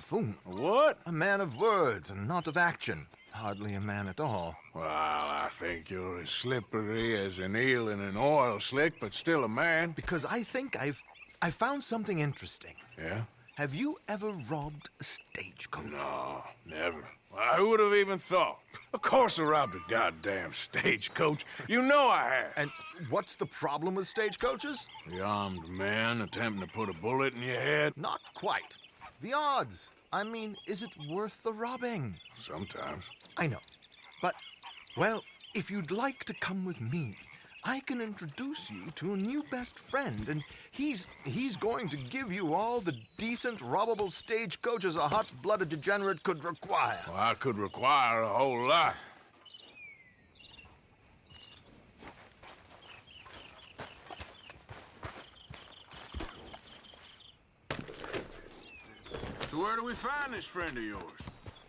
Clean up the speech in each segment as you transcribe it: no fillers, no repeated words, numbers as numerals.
buffoon. What? A man of words and not of action. Hardly a man at all. Well, I think you're as slippery as an eel in an oil slick, but still a man. Because I think I found something interesting. Yeah? Have you ever robbed a stagecoach? No, never. Well, who would have even thought? Of course I robbed a goddamn stagecoach. You know I have. And what's the problem with stagecoaches? The armed man attempting to put a bullet in your head? Not quite. The odds. I mean, is it worth the robbing? Sometimes. I know. But, well, if you'd like to come with me, I can introduce you to a new best friend, and he's going to give you all the decent, robbable stagecoaches a hot-blooded degenerate could require. Well, I could require a whole lot. So where do we find this friend of yours?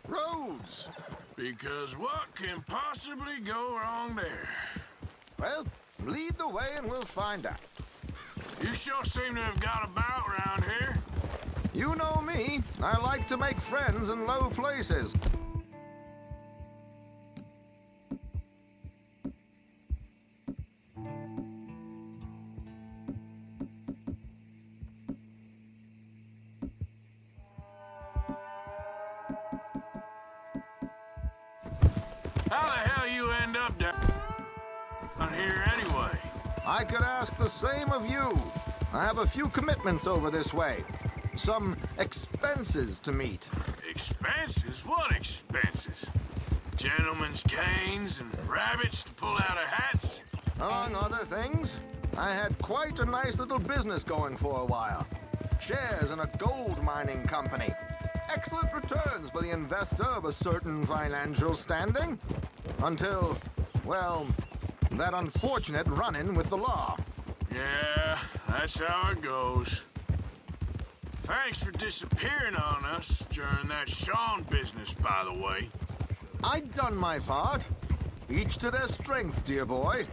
Roads. Because what can possibly go wrong there? Well, lead the way and we'll find out. You sure seem to have got about around here. You know me. I like to make friends in low places. How the hell you end up down here anyway? I could ask the same of you. I have a few commitments over this way. Some expenses to meet. Expenses? What expenses? Gentlemen's canes and rabbits to pull out of hats? Among other things, I had quite a nice little business going for a while. Shares in a gold mining company. Excellent returns for the investor of a certain financial standing. Until, well, that unfortunate run-in with the law. Yeah, that's how it goes. Thanks for disappearing on us during that Sean business, by the way. I'd done my part. Each to their strengths, dear boy.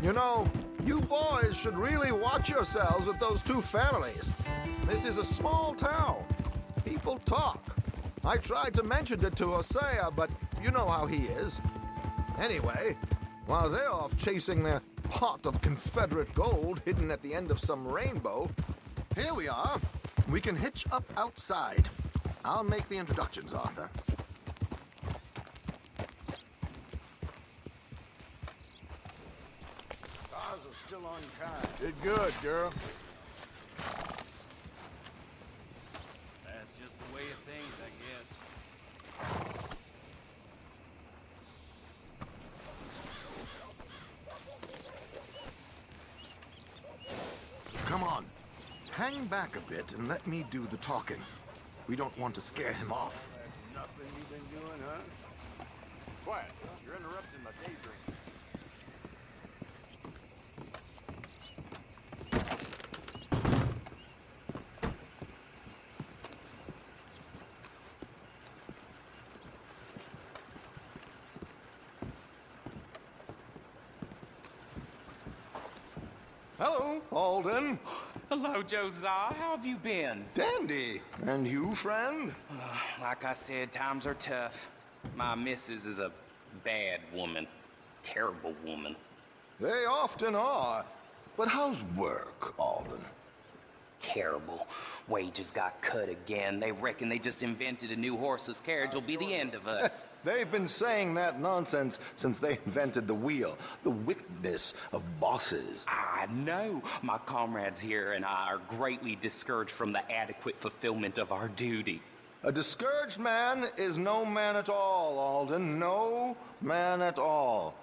You know, you boys should really watch yourselves with those two families. This is a small town. People talk. I tried to mention it to Hosea, but you know how he is. Anyway, while they're off chasing their pot of Confederate gold hidden at the end of some rainbow, here we are. We can hitch up outside. I'll make the introductions, Arthur. Cars are still on time. Did good, girl. That's just the way of things, I guess. Come on. Hang back a bit and let me do the talking. We don't want to scare him off. Nothing you've been doing, huh? Quiet. You're interrupting my daydream. Hello, Alden. Hello, Josiah. How have you been? Dandy. And you, friend? Like I said, times are tough. My missus is a bad woman. Terrible woman. They often are. But how's work, Alden? Terrible. Wages got cut again. They reckon they just invented a new horseless carriage will be the end of us. They've been saying that nonsense since they invented the wheel. The wickedness of bosses. I know. My comrades here and I are greatly discouraged from the adequate fulfillment of our duty. A discouraged man is no man at all, Alden. No man at all.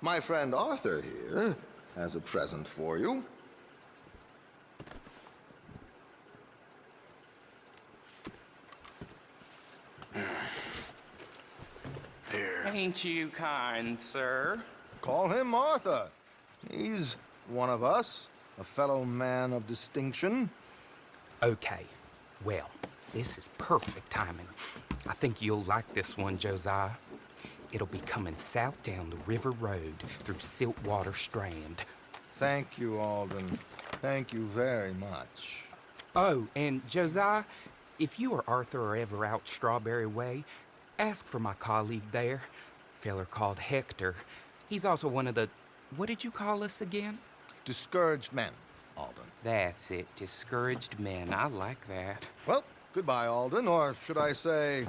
My friend Arthur here has a present for you. Here. Ain't you kind, sir? Call him Arthur. He's one of us, a fellow man of distinction. Okay. Well, this is perfect timing. I think you'll like this one, Josiah. It'll be coming south down the river road through Siltwater Strand. Thank you, Alden. Thank you very much. Oh, and Josiah, If you or Arthur are ever out Strawberry Way, ask for my colleague there. Feller called Hector. He's also one of the... What did you call us again? Discouraged men, Alden. That's it. Discouraged men. I like that. Well, goodbye, Alden, or should I say,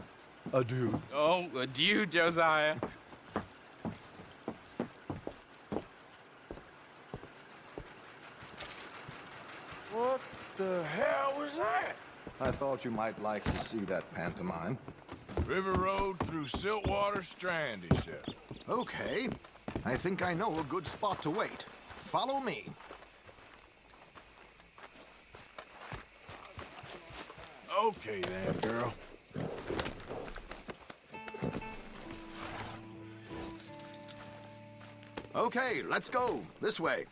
adieu. Oh, adieu, Josiah. What the hell was that? I thought you might like to see that pantomime. River Road through Siltwater Strand, he said. Okay. I think I know a good spot to wait. Follow me. Okay then, girl. Okay, let's go. This way.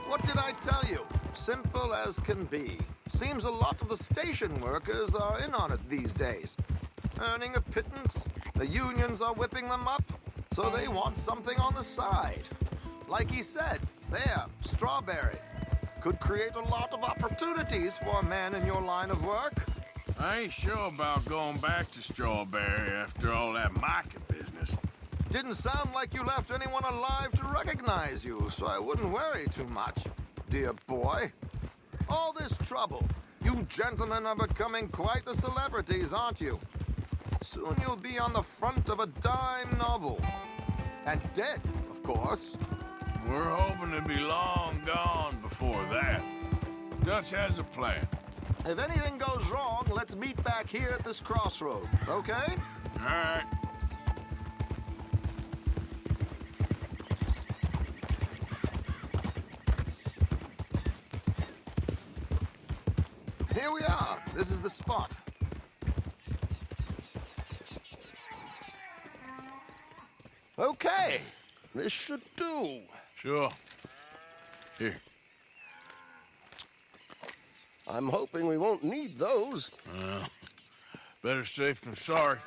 What did I tell you? Simple as can be. Seems a lot of the station workers are in on it these days. Earning a pittance, the unions are whipping them up, so they want something on the side. Like he said, there, Strawberry. Could create a lot of opportunities for a man in your line of work. I ain't sure about going back to Strawberry after all that Micah business. Didn't sound like you left anyone alive to recognize you, so I wouldn't worry too much, dear boy. All this trouble. You gentlemen are becoming quite the celebrities, aren't you? Soon you'll be on the front of a dime novel. And dead, of course. We're hoping to be long gone before that. Dutch has a plan. If anything goes wrong, let's meet back here at this crossroad, okay? All right. Here we are. This is the spot. Okay. This should do. Sure. Here. I'm hoping we won't need those. Better safe than sorry.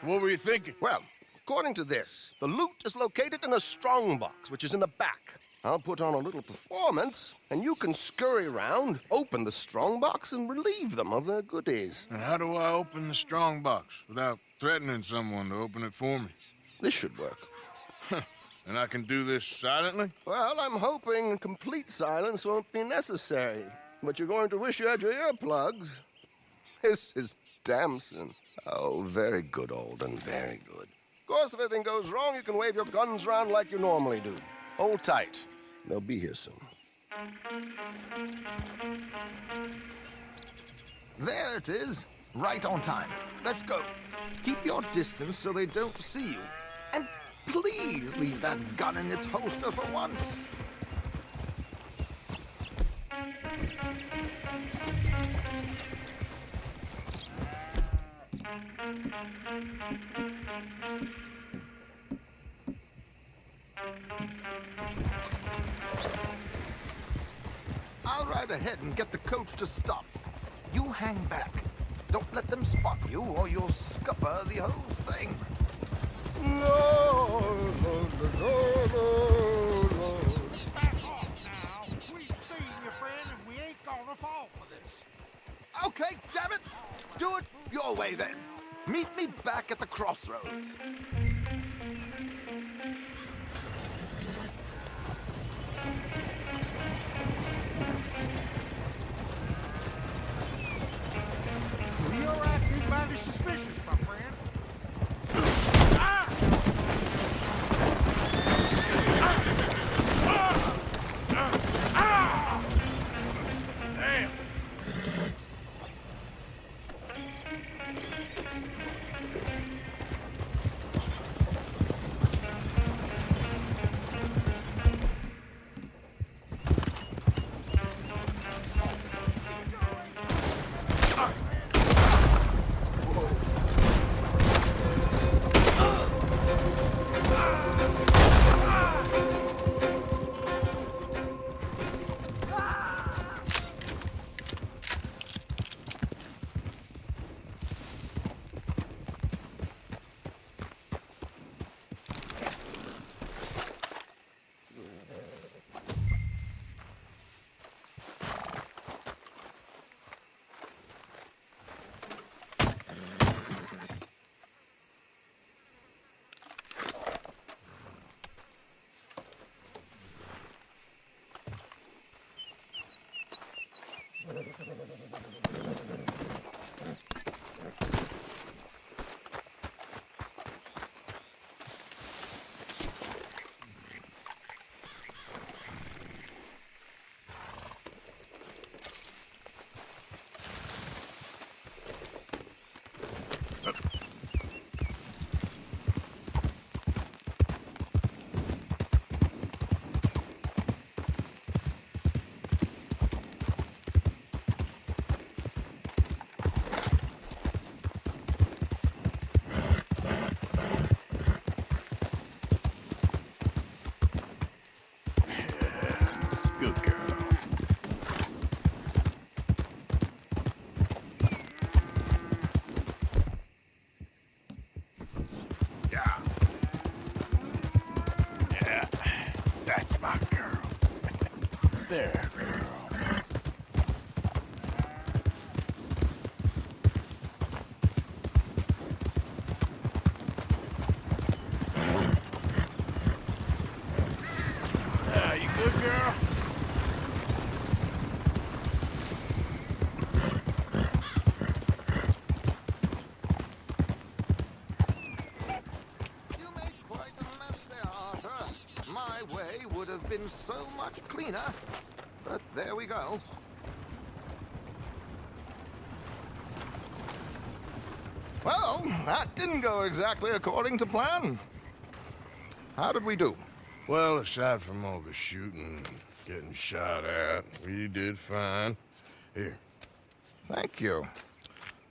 What were you thinking? Well, according to this, the loot is located in a strongbox, which is in the back. I'll put on a little performance, and you can scurry around, open the strongbox, and relieve them of their goodies. And how do I open the strong box without threatening someone to open it for me? This should work. And I can do this silently? Well, I'm hoping complete silence won't be necessary. But you're going to wish you had your earplugs. This is Damson. Oh, very good, Alden, very good. Of course, if anything goes wrong, you can wave your guns around like you normally do. Hold tight. They'll be here soon. There it is. Right on time. Let's go. Keep your distance so they don't see you. And please leave that gun in its holster for once. I'll ride ahead and get the coach to stop. You hang back. Don't let them spot you or you'll scupper the whole thing. Back off now. We've seen your friend and we ain't gonna fall for this. Okay, damn it! Do it your way then. Meet me back at the crossroads. You're acting mighty suspicious, my friend. Damn! There, girl. You good, girl? You made quite a mess there, Arthur. My way would have been so much cleaner. But there we go. Well, that didn't go exactly according to plan. How did we do? Well, aside from all the shooting and getting shot at, we did fine. Here. Thank you.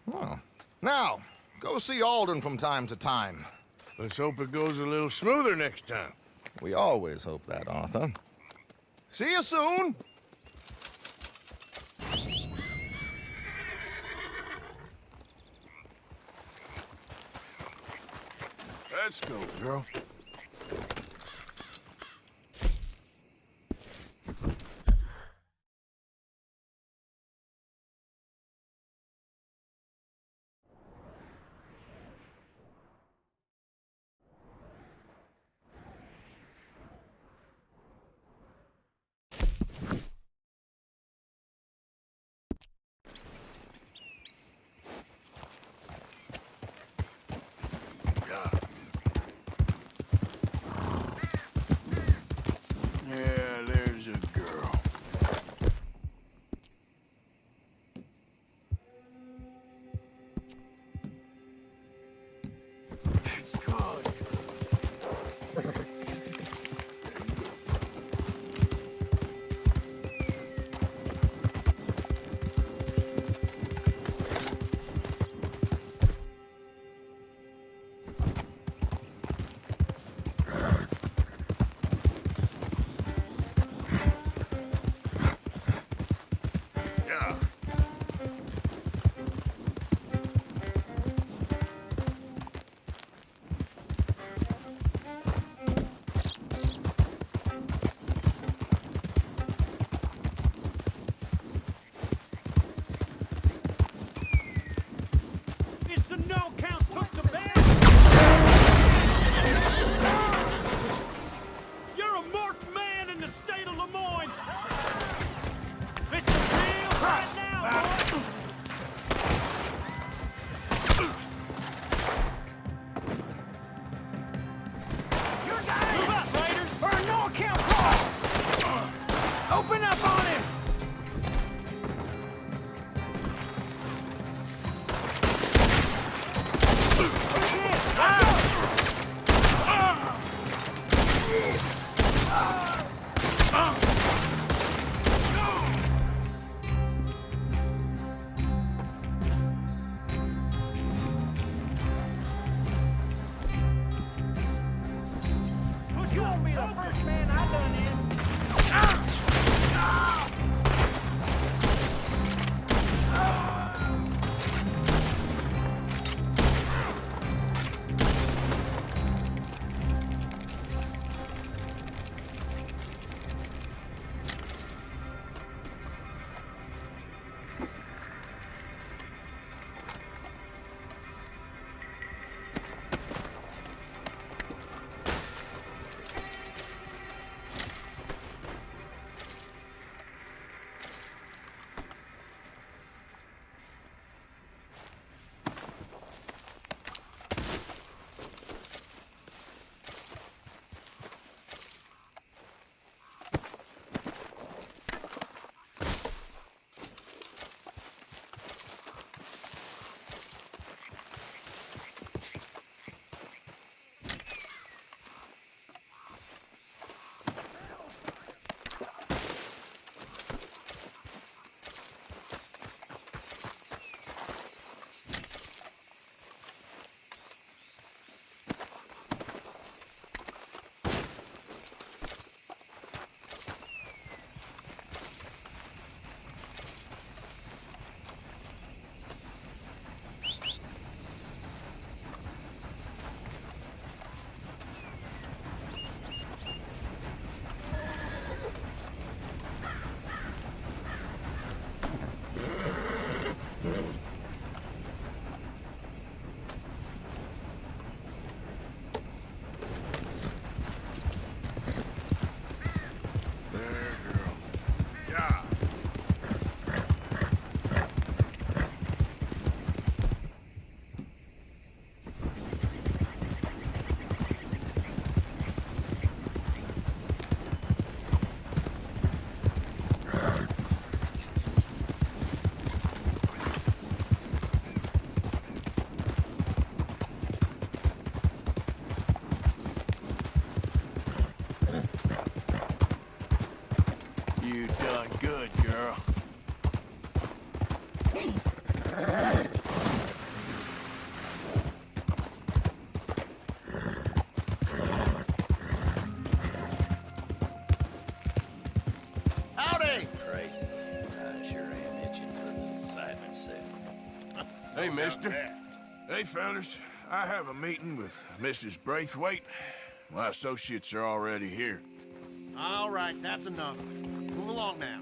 Well, now, go see Alden from time to time. Let's hope it goes a little smoother next time. We always hope that, Arthur. See you soon! Let's go, girl. Yeah, there's a girl. That's good. Yeah. It's the no count took the bed. You're a marked man in the state of Lemoyne. It's a real right now, boys. You're down. Move up, Raiders. For a no count call. Open up on him. You won't be the first man I done in. You've done good, girl. Howdy! Crazy. I sure am itching for a little excitement, Sue. Hey, mister. Hey, fellas. I have a meeting with Mrs. Braithwaite. My associates are already here. All right, that's enough. Move along now.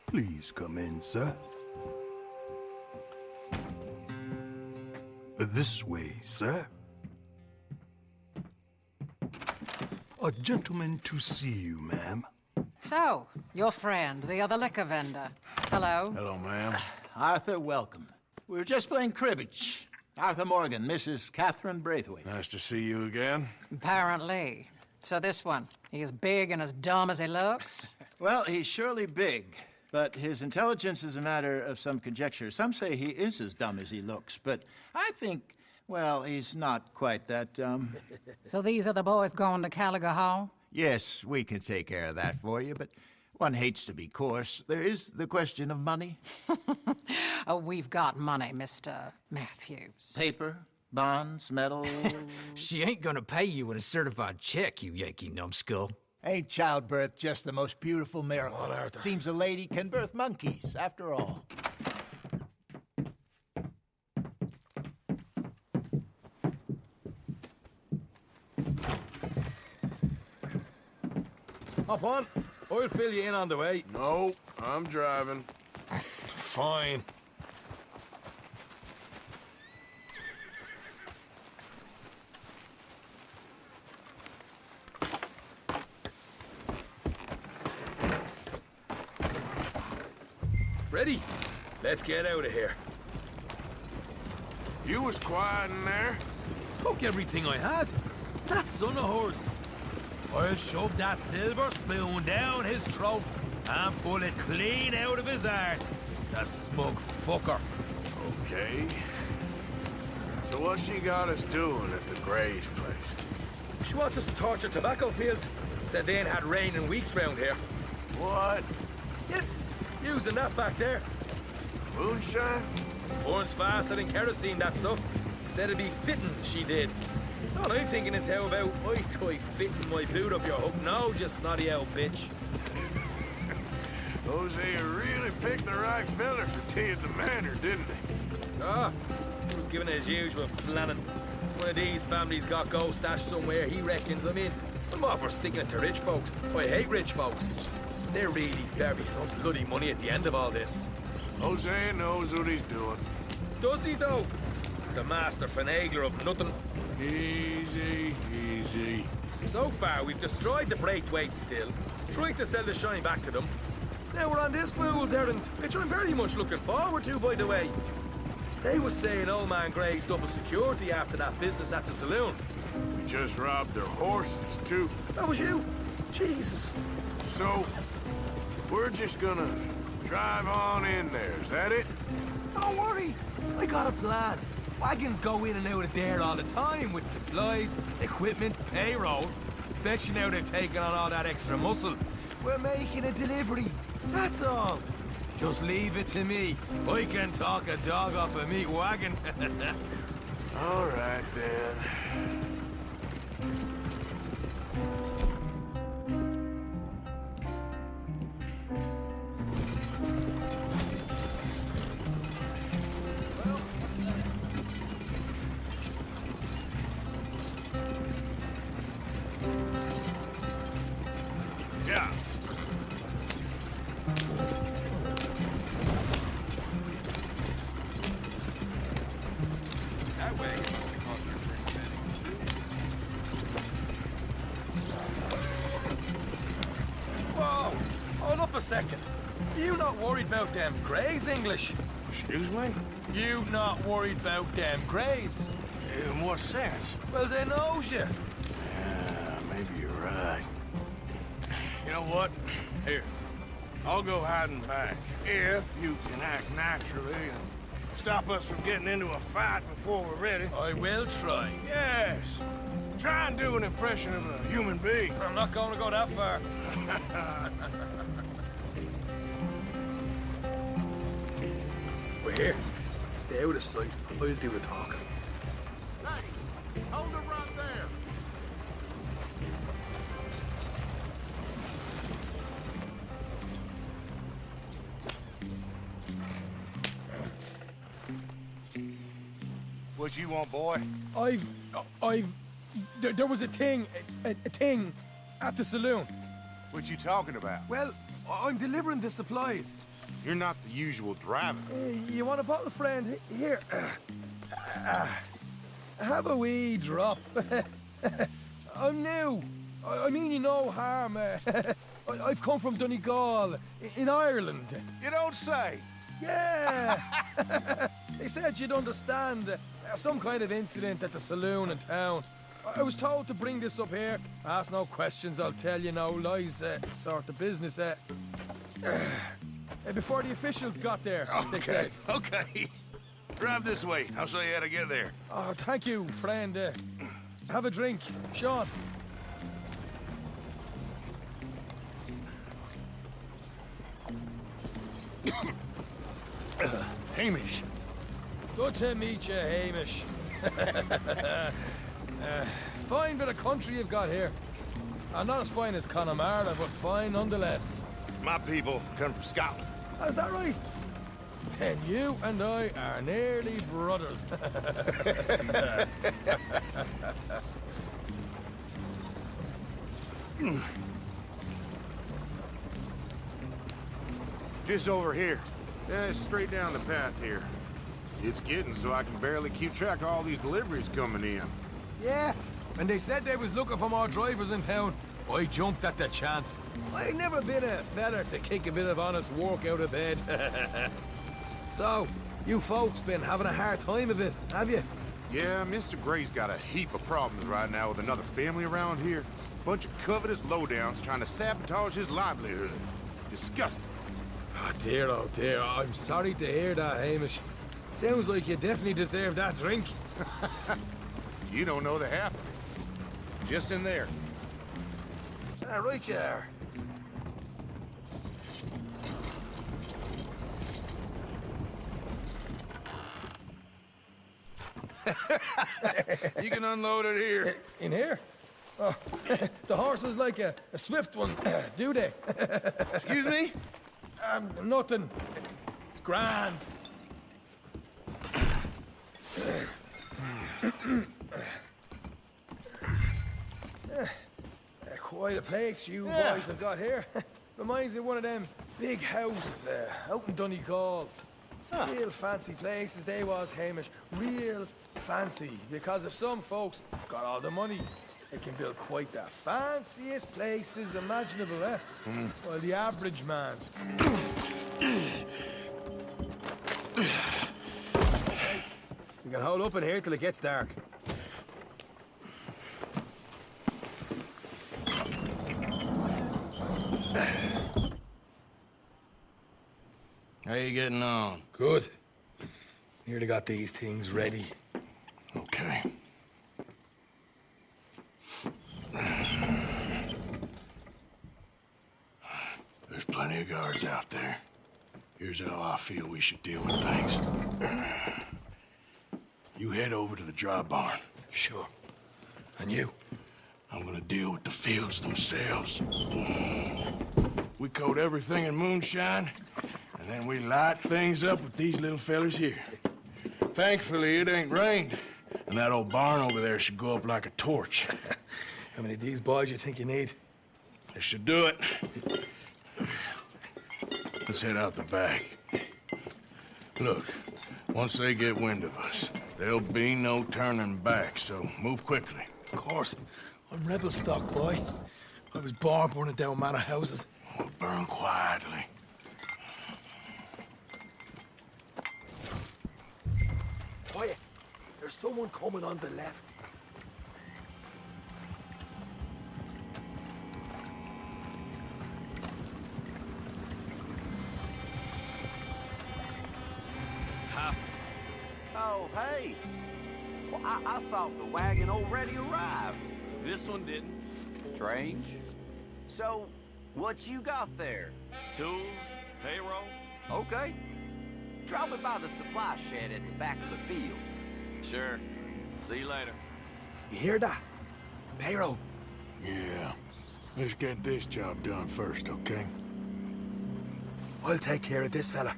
Please come in, sir. This way, sir. A gentleman to see you, ma'am. So, your friend, the other liquor vendor. Hello. Hello, ma'am. Arthur, welcome. We were just playing cribbage. Arthur Morgan, Mrs. Catherine Braithwaite. Nice to see you again. Apparently. So this one, he is big and as dumb as he looks? Well, he's surely big, but his intelligence is a matter of some conjecture. Some say he is as dumb as he looks, but I think, well, he's not quite that dumb. So these are the boys going to Gallagher Hall? Yes, we can take care of that for you, but one hates to be coarse. There is the question of money. Oh, we've got money, Mr. Matthews. Paper, bonds, metal. She ain't gonna pay you with a certified check, you Yankee numbskull. Ain't childbirth just the most beautiful miracle? Seems a lady can birth monkeys, after all. Hop on. I'll fill you in on the way. No, I'm driving. Fine. Ready? Let's get out of here. You was quiet in there. Took everything I had. That son of hers. I'll shove that silver spoon down his throat and pull it clean out of his arse. The smug fucker. Okay. So what she got us doing at the Gray's place? She wants us to torture tobacco fields. Said they ain't had rain in weeks round here. What? Yeah, using that back there. Moonshine? Burns faster than kerosene, that stuff. Said it'd be fitting, she did. All I'm thinking is how about I try fitting my boot up your hook now, you snotty old bitch. Hosea really picked the right fella for tea at the manor, didn't he? Ah, he was giving it his usual flannin'. One of these families got gold stashed somewhere, he reckons. I mean, I'm all for sticking it to rich folks. I hate rich folks. There really better be some bloody money at the end of all this. Hosea knows what he's doing. Does he, though? The master finagler of nothing. Easy, easy. So far, we've destroyed the Braithwaites still, trying to sell the shine back to them. Now we're on this fool's errand, which I'm very much looking forward to, by the way. They was saying old man Gray's double security after that business at the saloon. We just robbed their horses, too. That was you? Jesus. So, we're just gonna drive on in there, is that it? Don't worry, I got a plan. Wagons go in and out of there all the time with supplies, equipment, payroll. Especially now they're taking on all that extra muscle. We're making a delivery, that's all. Just leave it to me. I can talk a dog off a meat wagon. All right, then. That way must have cost you a pretty penny. Whoa! Hold up a second. You not worried about them greys, English? Excuse me? You not worried about them greys? In what sense? Well, they knows you. Yeah, maybe you're right. You know what? Here, I'll go hiding back. If you can act naturally and stop us from getting into a fight before we're ready. I will try. Yes. Try and do an impression of a human being. I'm not going to go that far. We're here. Stay out of sight. I'll do the talking. Hey, hold it right there. What you want, boy? There was a thing at the saloon. What you talking about? Well, I'm delivering the supplies. You're not the usual driver. You want a bottle, friend? Here. Have a wee drop. I'm new. I mean you no harm. I've come from Donegal, in Ireland. You don't say. Yeah. They said you'd understand. Some kind of incident at the saloon in town. I was told to bring this up here. Ask no questions, I'll tell you no lies. Sort of business. Before the officials got there, they said. Okay. Drive this way. I'll show you how to get there. Oh, thank you, friend. Have a drink, Sean. Hamish. Good to meet you, Hamish. Fine bit of country you've got here. Not as fine as Connemara, but fine nonetheless. My people come from Scotland. Is that right? And you and I are nearly brothers. Just over here. Yeah, straight down the path here. It's getting so I can barely keep track of all these deliveries coming in. Yeah, and they said they was looking for more drivers in town. I jumped at the chance. I've never been a feller to kick a bit of honest work out of bed. So, you folks been having a hard time of it, have you? Yeah, Mr. Gray's got a heap of problems right now with another family around here. Bunch of covetous lowdowns trying to sabotage his livelihood. Disgusting. Oh dear, I'm sorry to hear that, Hamish. Sounds like you definitely deserve that drink. You don't know the half of it. Just in there. Right you are. You can unload it here. In here? Oh, the horse is like a swift one, do they? Excuse me? Nothing. It's grand. Quite a place you boys have got here. Reminds me of one of them big houses out in Donegal. Real fancy places they was, Hamish. Real fancy. Because if some folks got all the money, they can build quite the fanciest places imaginable, eh? While the average man's... We can hold up in here till it gets dark. How you getting on? Good. Nearly got these things ready. Okay. There's plenty of guards out there. Here's how I feel we should deal with things. You head over to the dry barn. Sure. And you? I'm gonna deal with the fields themselves. We coat everything in moonshine, and then we light things up with these little fellers here. Thankfully, it ain't rained, and that old barn over there should go up like a torch. How many of these boys you think you need? This should do it. Let's head out the back. Look, once they get wind of us, there'll be no turning back, so move quickly. Of course. I'm rebel stock, boy. I was born burning down manor houses. We'll burn quietly. Quiet. There's someone coming on the left. Oh, hey. Well, I thought the wagon already arrived. This one didn't. Strange. So, what you got there? Tools, payroll. Okay. Drop me by the supply shed at the back of the fields. Sure. See you later. You hear that? Payroll. Yeah. Let's get this job done first, okay? I'll take care of this fella.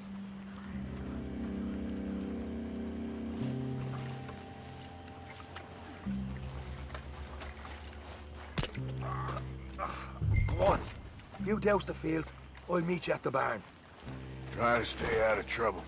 Go on. You douse the fields. I'll meet you at the barn. Try to stay out of trouble.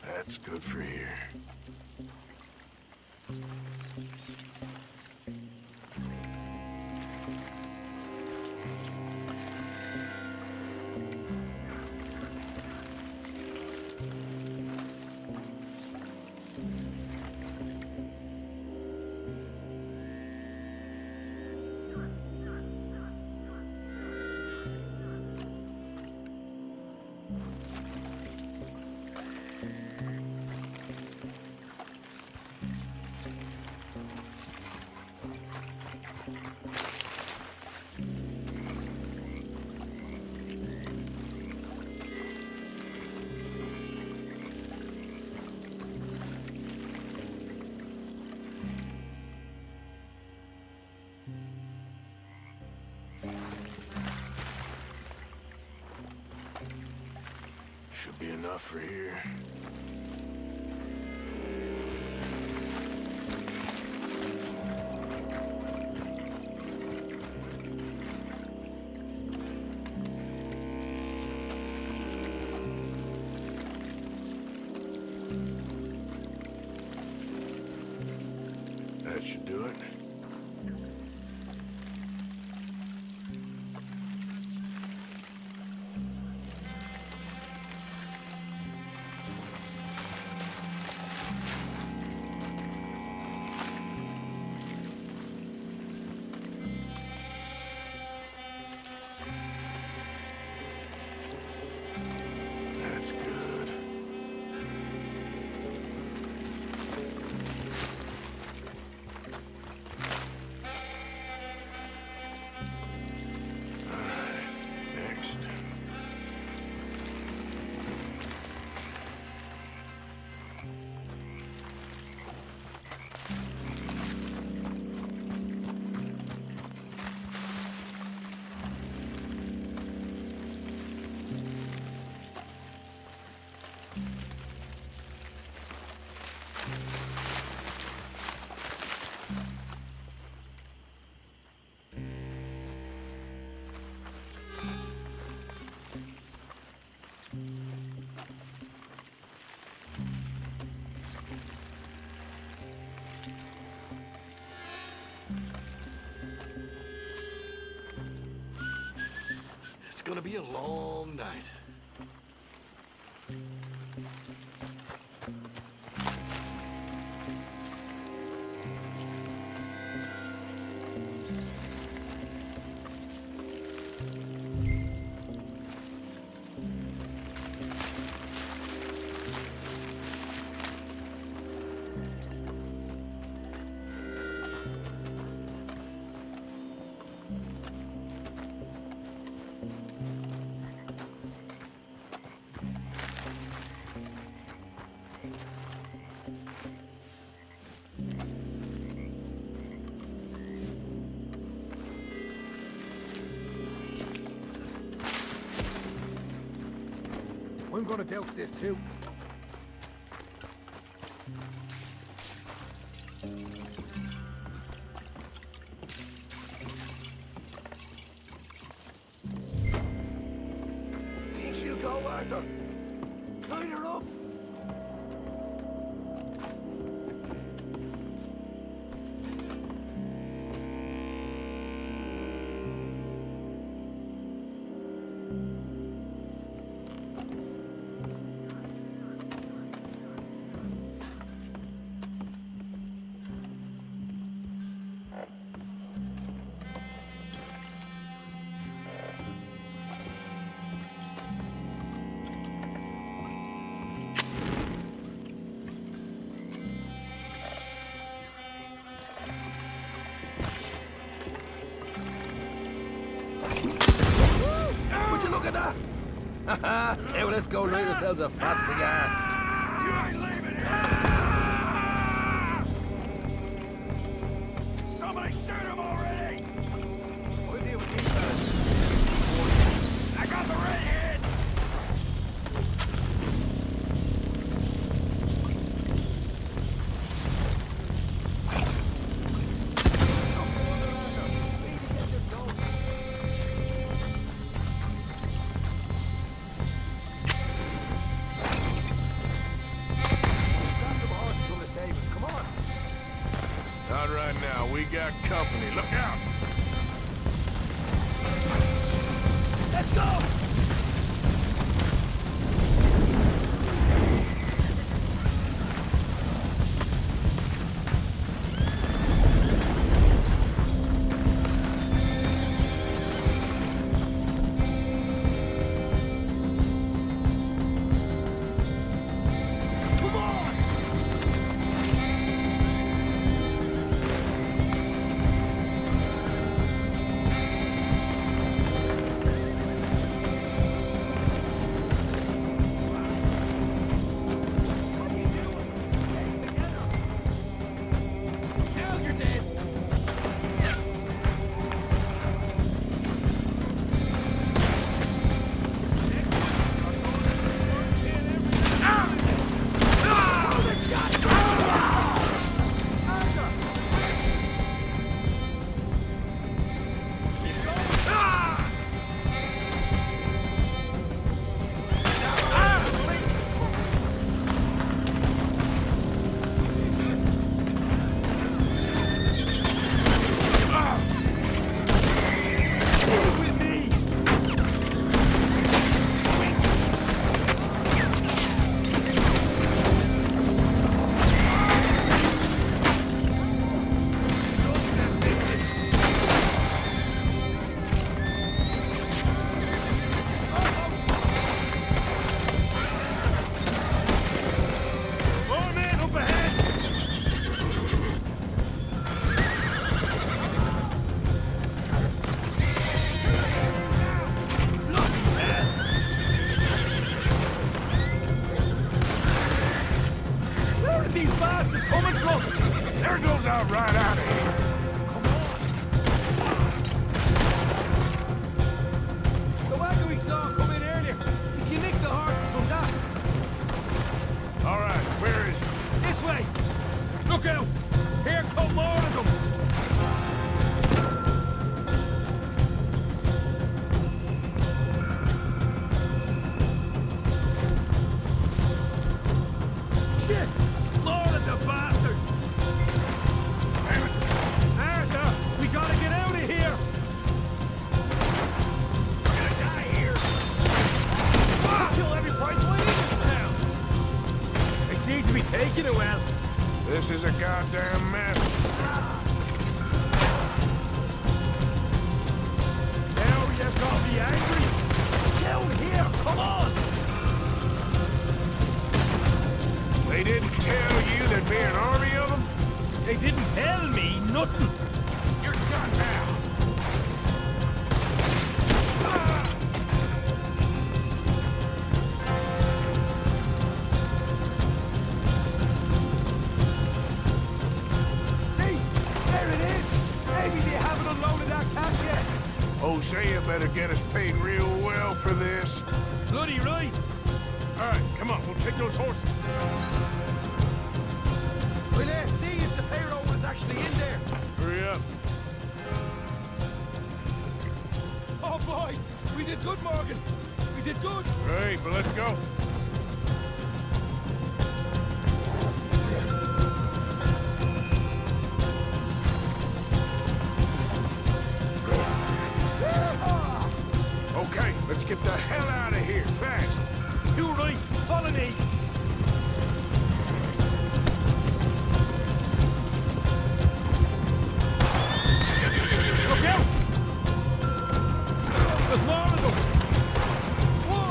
That's good for here. Should be enough for here. That should do it. That's good. All right, next. It's gonna be a long night. I'm gonna douse this too. Think she'll go, Arthur? Line her up. Would you look at that? Now let's go light ourselves a fat cigar. You ain't leaving here! Somebody shoot him already! We'll deal with these fellas. I got the redhead! Not right now. We got company. Look out! Let's go! There goes out right out of here. The wagon we saw come in earlier. We can nick the horses from that. All right, where is he? This way. Look out. Here come more of them. Shit! Lord of the bastards! Damn it. Arthur, we gotta get out of here! We're gonna die here! Kill every point we need now! They seem to be taking it well. This is a goddamn mess. Now you've got me angry! Down here, come on! They didn't tell you there'd be an army of them? They didn't tell me nothing! You're done now. See? There it is! Maybe they haven't unloaded that cash yet! Hosea better get us paid real well for this. Bloody right! All right, come on, we'll take those horses. Well, let's see if the payroll is actually in there. Hurry up. Oh, boy! We did good, Morgan. We did good. Great, but let's go. Okay, let's get the hell out of here, fast. You right, follow me. Look out! There's more of them. Whoa!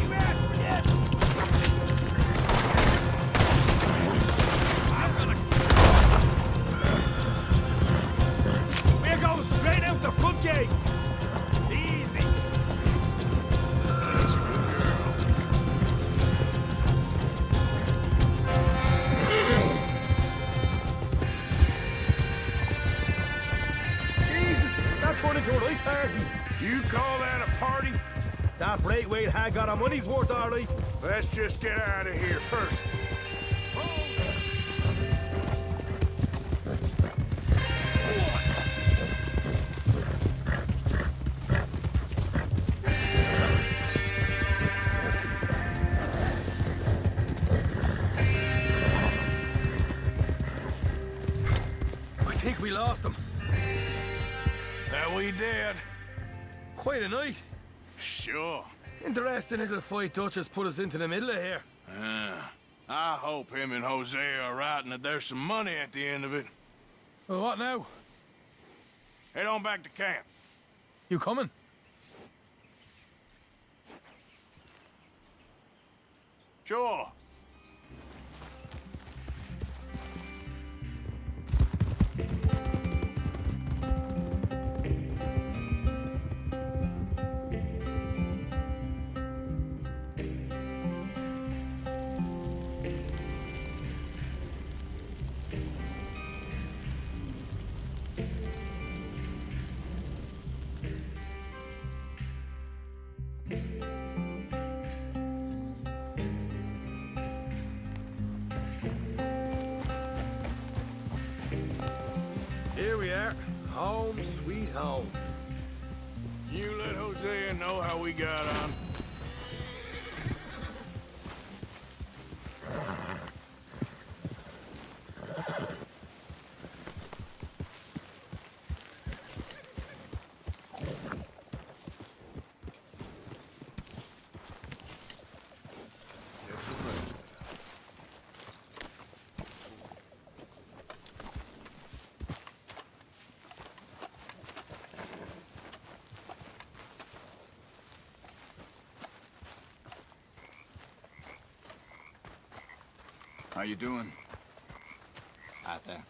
You asked for that. I'm gonna... We're going straight out the front gate. Easy. That's a good girl. Jesus, that turned into a right party. You call that a party? That Braithwaite had got our money's worth, all right. Let's just get out of here first. I think we lost them. That we did. Quite a night. Sure. Interesting little fight Dutch has put us into the middle of here. I hope him and Jose are right and that there's some money at the end of it. Well, what now? Head on back to camp. You coming? Sure. Here we are. Home sweet home. You let Hosea know how we got on. How you doing? Out there.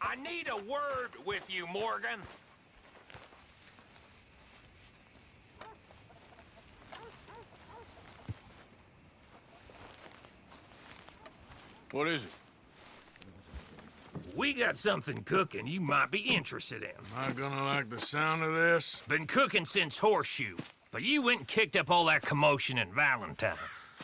I need a word with you, Morgan. What is it? We got something cooking you might be interested in. Am I gonna like the sound of this? Been cooking since Horseshoe, but you went and kicked up all that commotion in Valentine.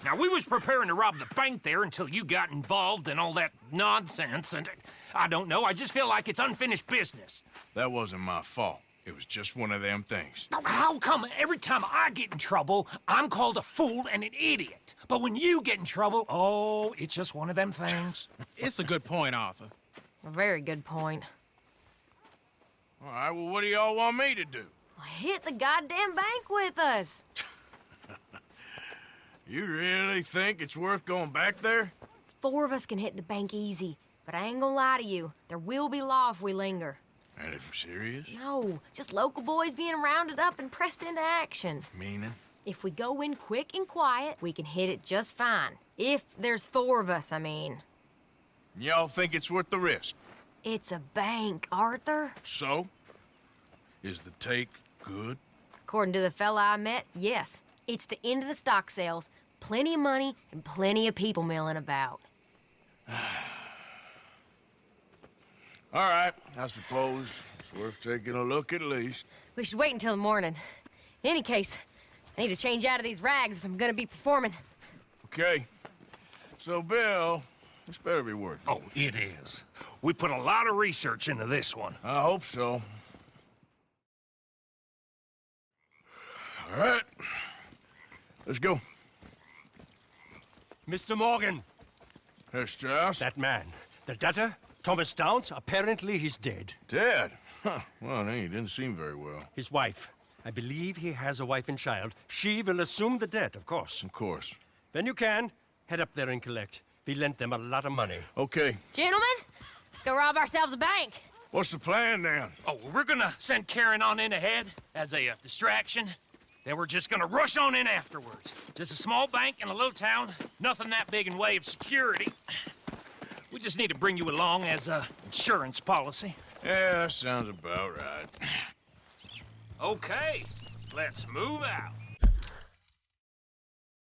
Now, we was preparing to rob the bank there until you got involved in all that nonsense, and I don't know, I just feel like it's unfinished business. That wasn't my fault. It was just one of them things. How come every time I get in trouble, I'm called a fool and an idiot? But when you get in trouble, oh, it's just one of them things. It's a good point, Arthur. A very good point. All right, well, what do y'all want me to do? Well, hit the goddamn bank with us. You really think it's worth going back there? 4 of us can hit the bank easy, but I ain't gonna lie to you. There will be law if we linger. And if you're serious? No, just local boys being rounded up and pressed into action. Meaning? If we go in quick and quiet, we can hit it just fine. If there's 4 of us, I mean. Y'all think it's worth the risk? It's a bank, Arthur. So? Is the take good? According to the fella I met, yes. It's the end of the stock sales. Plenty of money and plenty of people milling about. All right, I suppose it's worth taking a look at least. We should wait until the morning. In any case, I need to change out of these rags if I'm gonna be performing. Okay. So, Bill, this better be worth it. Oh, it is. We put a lot of research into this one. I hope so. All right. Let's go. Mr. Morgan. Herr Strauss? That man. The debtor, Thomas Downs, apparently he's dead. Dead? Huh. Well, he didn't seem very well. His wife. I believe he has a wife and child. She will assume the debt, of course. Of course. When you can, head up there and collect. We lent them a lot of money. Okay. Gentlemen, let's go rob ourselves a bank. What's the plan, then? Oh, we're gonna send Karen on in ahead as a distraction. Then we're just gonna rush on in afterwards. Just a small bank in a little town. Nothing that big in way of security. We just need to bring you along as a insurance policy. Yeah, that sounds about right. Okay, let's move out.